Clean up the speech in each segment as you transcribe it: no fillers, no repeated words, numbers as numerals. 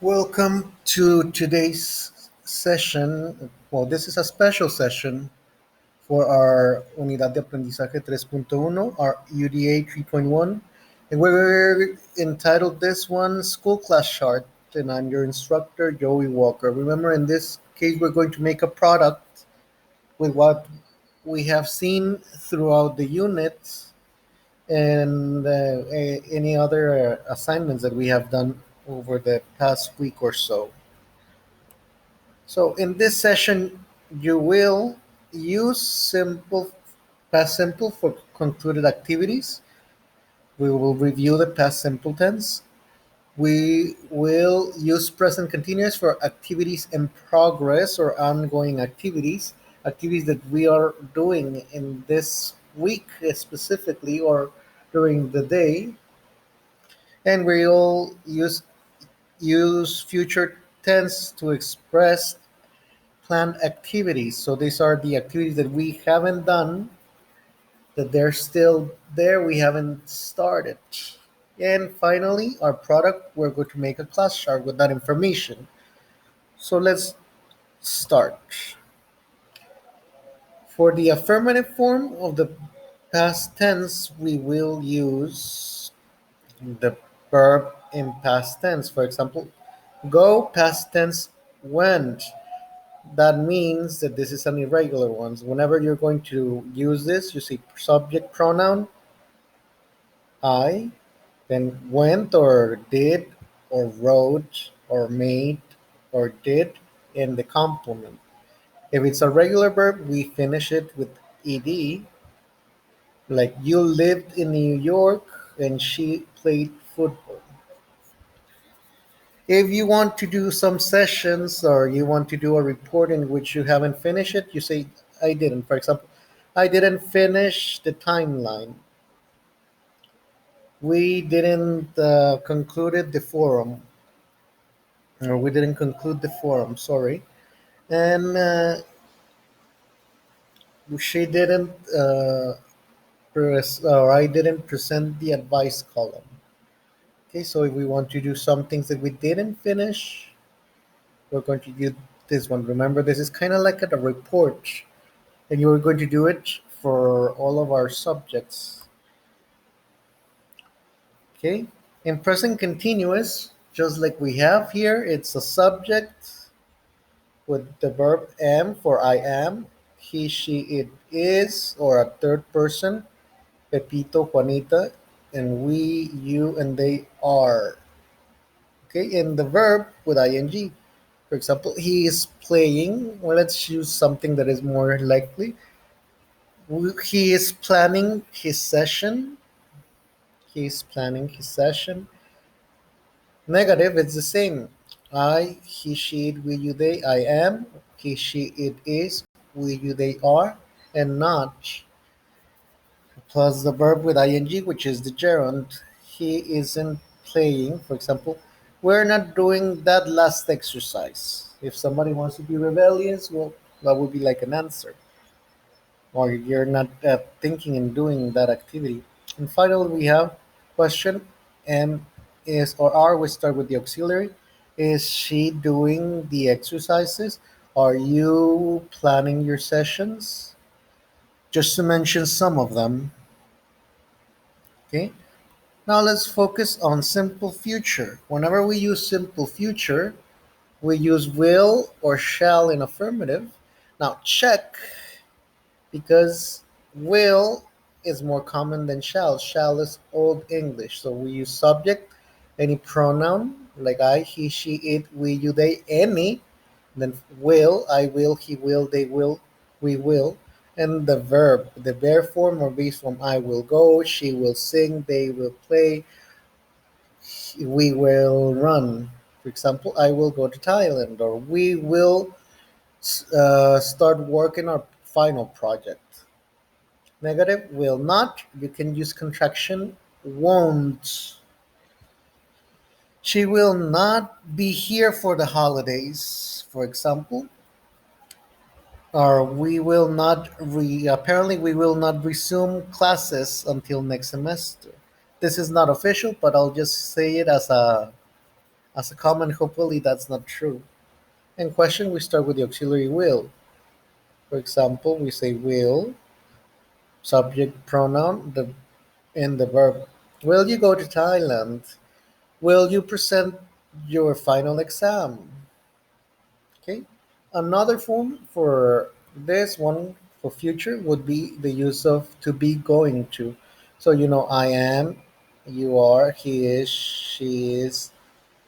Welcome to today's session. Well, this is a special session for our Unidad de Aprendizaje 3.1, our UDA 3.1, and we're entitled this one School Class Chart, and I'm your instructor, Joey Walker. Remember, in this case, we're going to make a product with what we have seen throughout the units and any other assignments that we have done over the past week or so. So in this session, you will use past simple for concluded activities. We will review the past simple tense. We will use present continuous for activities in progress or ongoing activities, activities that we are doing in this week specifically or during the day. And we'll use future tense to express planned activities. So these are the activities that we haven't done, that they're still there, we haven't started. And finally, our product, we're going to make a class chart with that information. So let's start. For the affirmative form of the past tense, we will use the verb in past tense. For example, go past tense went. That means that this is an irregular one. Whenever you're going to use this, you see subject pronoun I, then went or did or wrote or made or did in the complement. If it's a regular verb, we finish it with ed, like you lived in New York and she played football. If you want to do some sessions or you want to do a report in which you haven't finished it, you say, I didn't. For example, I didn't finish the timeline. We didn't concluded the forum, or we didn't conclude the forum, sorry. And she didn't, or I didn't present the advice column. Okay, so if we want to do some things that we didn't finish, we're going to do this one. Remember, this is kind of like a report, and you're going to do it for all of our subjects. Okay, in present continuous, just like we have here, it's a subject with the verb am for I am, he, she, it is, or a third person, Pepito, Juanita, and we, you, and they are. Okay, in the verb with ing. For example, he is playing. Well, let's use something that is more likely. He is planning his session. He is planning his session. Negative, it's the same. I, he, she, it, we, you, they. I am. He, she, it is. We, you, they are. And not. Plus the verb with ing, which is the gerund. He isn't playing. For example, we're not doing that last exercise. If somebody wants to be rebellious, well, that would be like an answer. Or you're not thinking and doing that activity. And finally, we have question and is or are, we start with the auxiliary. Is she doing the exercises? Are you planning your sessions? Just to mention some of them. Okay. Now let's focus on simple future. Whenever we use simple future, we use will or shall in affirmative. Now check, because will is more common than shall. Shall is old English. So we use subject, any pronoun like I, he, she, it, we, you, they, any. Then will, I will, he will, they will, we will. And the verb, the bare form or base form, I will go, she will sing, they will play, we will run. For example, I will go to Thailand, or we will start working our final project. Negative, will not. You can use contraction, won't. She will not be here for the holidays, for example. Or we will not apparently we will not resume classes until next semester. This is not official, but I'll just say it as a As a comment, hopefully that's not true. In question, we start with the auxiliary will. For example, we say will, subject pronoun, and the verb. Will you go to Thailand? Will you present your final exam? Okay. Another form for this one for future would be the use of to be going to. So I am, you are, he is, she is,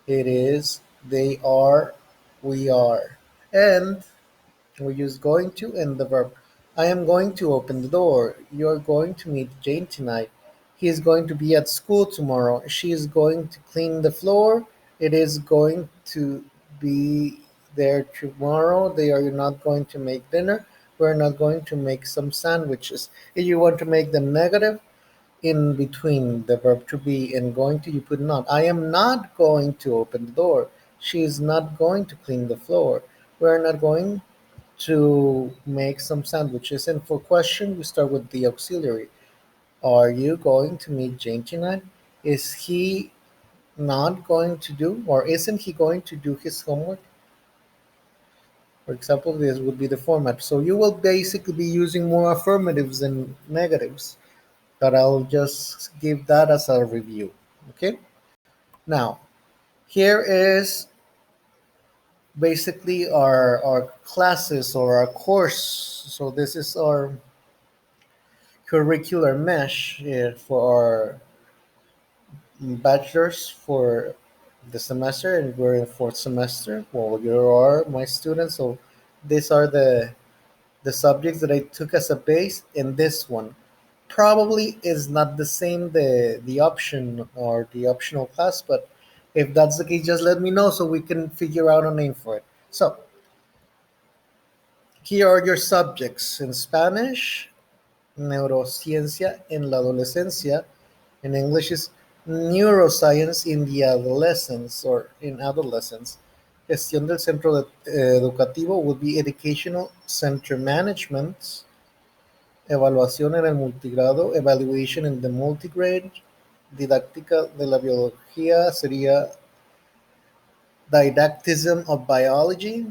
it is, they are, we are. And we use going to and the verb. I am going to open the door. You're going to meet Jane tonight. He is going to be at school tomorrow. She is going to clean the floor. It is going to be there tomorrow. They are not going to make dinner. We're not going to make some sandwiches. If you want to make them negative, in between the verb to be and going to, you put not. I am not going to open the door. She is not going to clean the floor. We're not going to make some sandwiches. And for question, we start with the auxiliary. Are you going to meet Jane tonight? Is he not going to do, or isn't he going to do his homework? For example, this would be the format. So you will basically be using more affirmatives than negatives, but I'll just give that as a review. Okay? Now, here is basically our classes or our course. So this is our curricular mesh for our bachelor's for the semester, and we're in fourth semester. Well, you are my students, so these are the subjects that I took as a base. And this one probably is not the same, the option or the optional class, but if that's the case, just let me know so we can figure out a name for it. So here are your subjects in Spanish: neurociencia en la adolescencia. In English is neuroscience in the adolescence or in adolescence. Gestión del centro educativo would be educational center management. Evaluación en el multigrado, evaluation in the multigrade. Didáctica de la biología sería didactism of biology.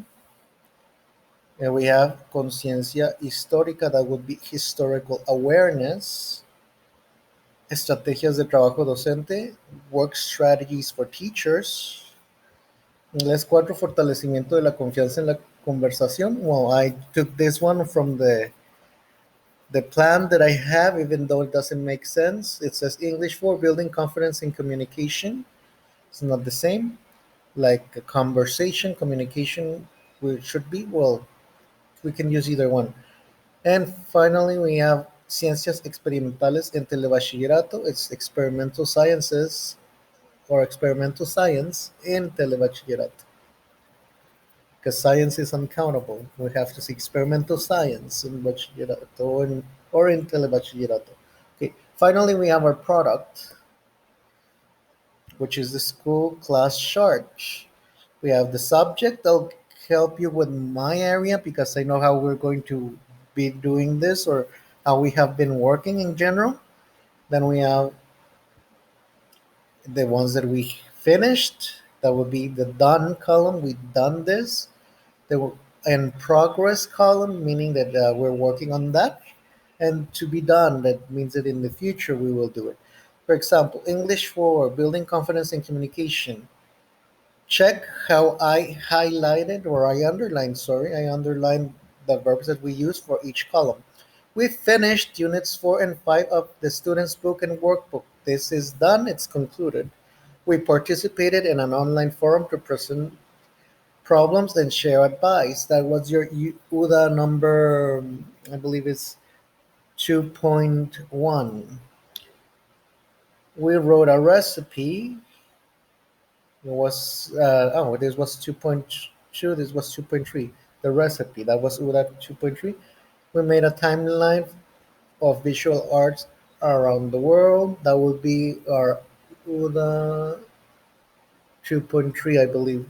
And we have conciencia histórica, that would be historical awareness. Estrategias de trabajo docente, work strategies for teachers. Inglés 4, fortalecimiento de la confianza en la conversación. Well, I took this one from the plan that I have, even though it doesn't make sense. It says English 4, building confidence in communication. It's not the same. Like a conversation, communication, which should be, well, we can use either one. And finally, we have Ciencias Experimentales en Telebachillerato. It's experimental sciences or experimental science in Telebachillerato. Because science is uncountable. We have to see experimental science in Bachillerato or in Telebachillerato. Okay. Finally, we have our product, which is the school class chart. We have the subject. I'll help you with my area because I know how we're going to be doing this or how we have been working in general. Then we have the ones that we finished. That would be the done column. We've done this. The in progress column, meaning that we're working on that. And to be done, that means that in the future we will do it. For example, English 4, building confidence in communication. Check how I highlighted or I underlined, sorry, I underlined the verbs that we use for each column. We finished units 4 and 5 of the student's book and workbook. This is done, it's concluded. We participated in an online forum to present problems and share advice. That was your UDA number, I believe it's 2.1. We wrote a recipe. It was this was 2.2. This was 2.3. The recipe that was UDA 2.3. We made a timeline of visual arts around the world. That would be our UDA 2.3, I believe.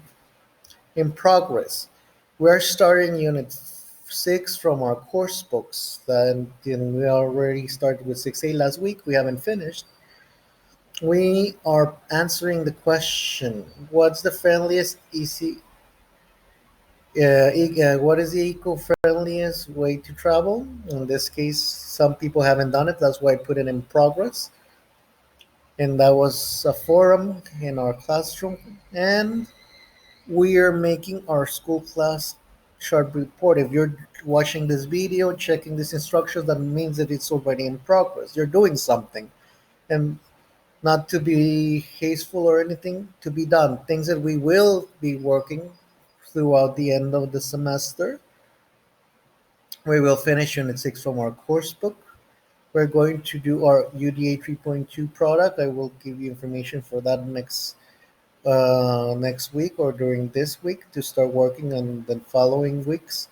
In progress, we are starting Unit 6 from our course books. Then we already started with 6A last week. We haven't finished. We are answering the question: what's the friendliest easy? What is the eco-friendliest way to travel? In this case, some people haven't done it. That's why I put it in progress. And that was a forum in our classroom. And we are making our school class short report. If you're watching this video, checking these instructions, that means that it's already in progress. You're doing something. And not to be hasteful or anything, to be done. Things that we will be working throughout the end of the semester. We will finish Unit 6 from our course book. We're going to do our UDA 3.2 product. I will give you information for that next week or during this week to start working on the following weeks.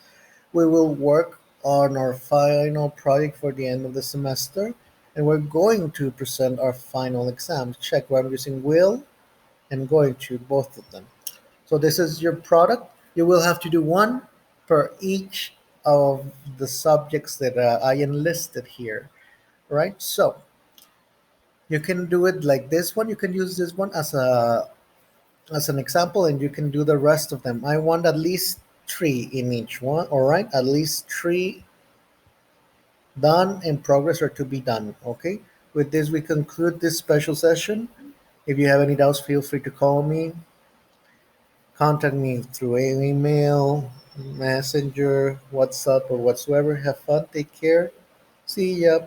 We will work on our final project for the end of the semester, and we're going to present our final exams. Check where I'm using will and going to both of them. So this is your product. You will have to do one per each of the subjects that I enlisted here, right? So you can do it like this one. You can use this one as an example, and you can do the rest of them. I want at least three in each one. All right, at least three done, in progress, or to be done. Okay. With this, we conclude this special session. If you have any doubts, feel free to call me. Contact me through email, messenger, WhatsApp, or whatsoever. Have fun. Take care. See ya.